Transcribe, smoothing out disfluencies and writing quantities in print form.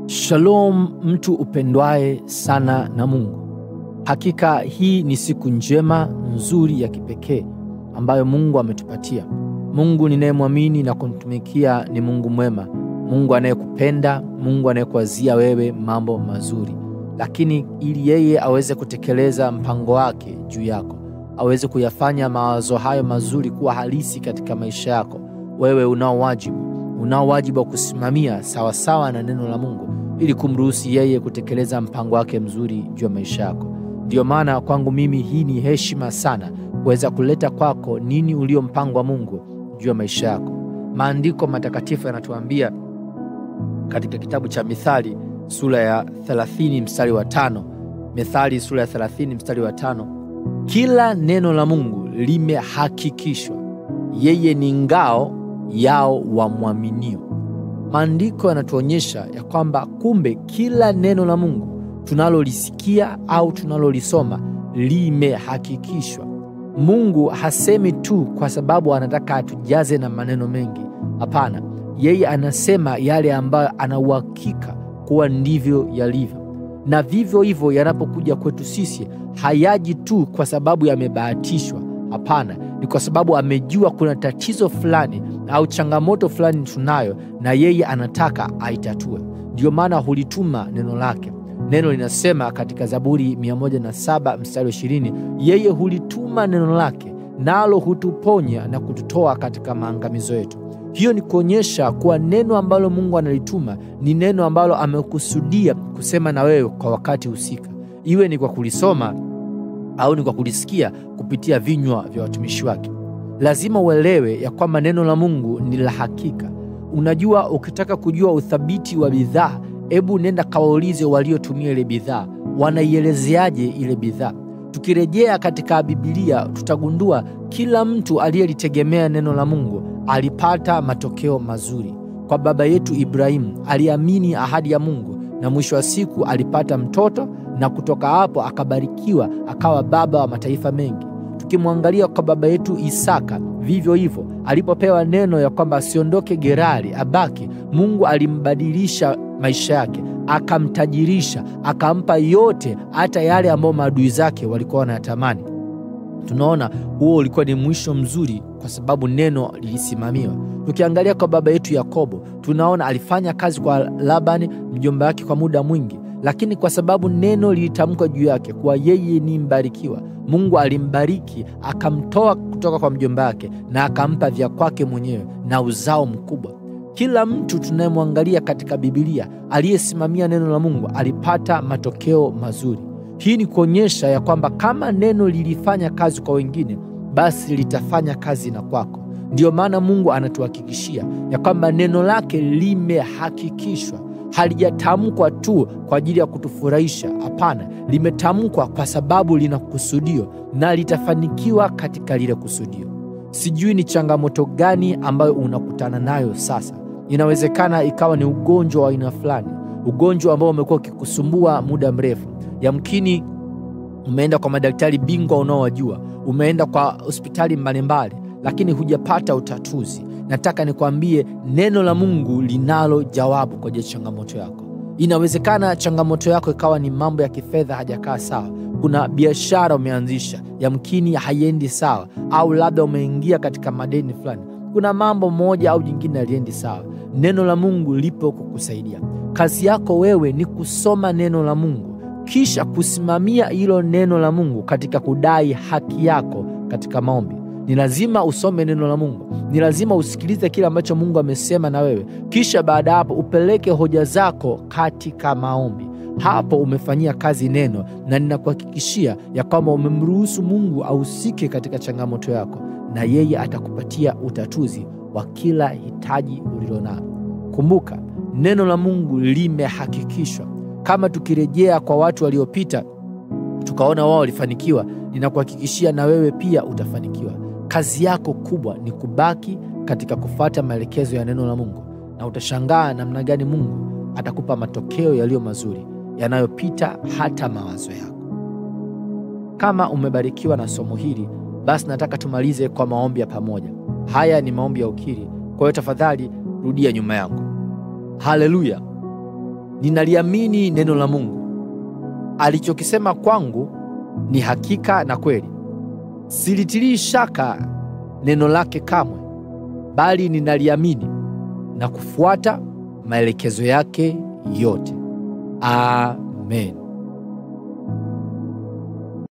Shalom, mtu upendwaye sana na Mungu. Hakika hii ni siku njema nzuri ya kipekee ambayo Mungu ametupatia. Mungu ninayemwamini na kumtumikia ni Mungu mwema, Mungu anayekupenda, Mungu anayekuwazia wewe mambo mazuri. Lakini ili yeye aweze kutekeleza mpango wake juu yako, aweze kuyafanya mawazo hayo mazuri kuwa halisi katika maisha yako, wewe unao wajibu wa kusimamia sawasawa na neno la Mungu ili kumruhusu yeye kutekeleza mpango wake mzuri juu ya maisha yako. Ndio maana kwangu mimi hii ni heshima sana kuweza kuleta kwako nini ulio mpango wa Mungu juu ya maisha yako. Maandiko matakatifu yanatuambia katika kitabu cha Mithali sura ya 30 mstari wa 5. Mithali sura ya 30 mstari wa 5. Kila neno la Mungu limehakikishwa, yeye ni ngao yao wamwaminio. Maandiko yanatuonyesha ya kwamba kumbe kila neno la Mungu tunalolisikia au tunalolisoma limehakikishwa. Mungu hasemi tu kwa sababu anataka atujaze na maneno mengi. Hapana, yeye anasema yale ambayo ana uhakika kuwa ndivyo yalivyo. Na vivyo hivyo yanapokuja kwetu sisi, hayaji tu kwa sababu yamebahatishwa. Hapana, ni kwa sababu amejua kuna tatizo fulani au changamoto fulani tunayo na yeye anataka aitatue. Ndio maana hulituma neno lake. Neno linasema katika Zaburi 107 mstari 20, yeye hulituma neno lake nalo hutuponya na kututoa katika maangamizo yetu. Hiyo ni kuonyesha kuwa neno ambalo Mungu analituma ni neno ambalo amekusudia kusema na wewe kwa wakati husika, iwe ni kwa kulisoma au ni kwa kulisikia kupitia vinywa vya watumishi wake. Lazima uelewe ya kwamba neno la Mungu ni la hakika. Unajua, ukitaka kujua uthabiti wa bidhaa, hebu nenda kawaulize waliotumia ile bidhaa, wanaielezeaje ile bidhaa. Tukirejea katika Biblia tutagundua kila mtu aliyelitegemea neno la Mungu alipata matokeo mazuri. Kwa baba yetu Ibrahimu, aliamini ahadi ya Mungu na mwisho wa siku alipata mtoto, na kutoka hapo akabarikiwa akawa baba wa mataifa mengi. Tukimwangalia kwa baba yetu Isaka, vivyo hivyo, alipopewa neno ya kwamba asiondoke Gerari abaki, Mungu alimbadilisha maisha yake, akamtajirisha, akampa yote, hata yale ambayo maadui zake walikuwa wanayatamani. Tunaona huo ulikuwa ni mwisho mzuri kwa sababu neno lilisimamiwa. Tukiangalia kwa baba yetu Yakobo, tunaona alifanya kazi kwa Labani mjomba wake kwa muda mwingi, lakini kwa sababu neno lilitamkwa juu yake kuwa yeye ni mbarikiwa, Mungu alimbariki, akamtoa kutoka kwa mjomba wake na akampa vya kwake mwenyewe na uzao mkubwa. Kila mtu tunayemwangalia katika Biblia aliyesimamia neno la Mungu alipata matokeo mazuri. Hii ni kuonyesha ya kwamba kama neno lilifanya kazi kwa wengine, basi litafanya kazi na kwako. Ndio maana Mungu anatuhakikishia ya kwamba neno lake limehakikishwa. Halijatamkwa tu kwa ajili ya kutufurahisha. Hapana, limetamkwa kwa sababu lina kusudio na litafanikiwa katika lile kusudio. Sijui ni changamoto gani ambayo unakutana nayo sasa. Inawezekana ikawa ni ugonjwa wa aina fulani, ugonjwa ambao umekuwa ukikusumbua muda mrefu. Yamkini umeenda kwa madaktari bingwa unaowajua, umeenda kwa hospitali mbalimbali, lakini hujapata utatuzi. Nataka nikwambie neno la Mungu linalo jawabu kwa changamoto yako. Inawezekana changamoto yako ikawa ni mambo ya kifedha hajakaa sawa. Kuna biashara umeanzisha, yamkini haiendi sawa, au labda umeingia katika madeni fulani. Kuna mambo moja au jingine haliendi sawa. Neno la Mungu lipo kukusaidia. Kazi yako wewe ni kusoma neno la Mungu, kisha kusimamia hilo neno la Mungu katika kudai haki yako katika maombi. Ni lazima usome neno la Mungu. Ni lazima usikilize kile ambacho Mungu amesema na wewe. Kisha baada hapo upeleke hoja zako katika maombi. Hapo umefanyia kazi neno, na ninakuhakikishia ya kwamba umemruhusu Mungu ahusike katika changamoto yako, na yeye atakupatia utatuzi wa kila hitaji ulilonalo. Kumbuka, neno la Mungu limehakikishwa. Kama tukirejea kwa watu waliopita tukaona wao walifanikiwa, ninakuhakikishia na wewe pia utafanikiwa. Kazi yako kubwa ni kubaki katika kufuata maelekezo ya neno la Mungu, na utashangaa namna gani Mungu atakupa matokeo yaliyo mazuri yanayopita hata mawazo yako. Kama umebarikiwa na somo hili, basi nataka tumalize kwa maombi ya pamoja. Haya ni maombi ya ukiri, kwa hiyo tafadhali rudia nyuma yangu. Haleluya. ninaliamini neno la Mungu. Alichokisema kwangu ni hakika na kweli. Silitilii shaka neno lake kamwe, bali ninaliamini na kufuata maelekezo yake yote. Amen.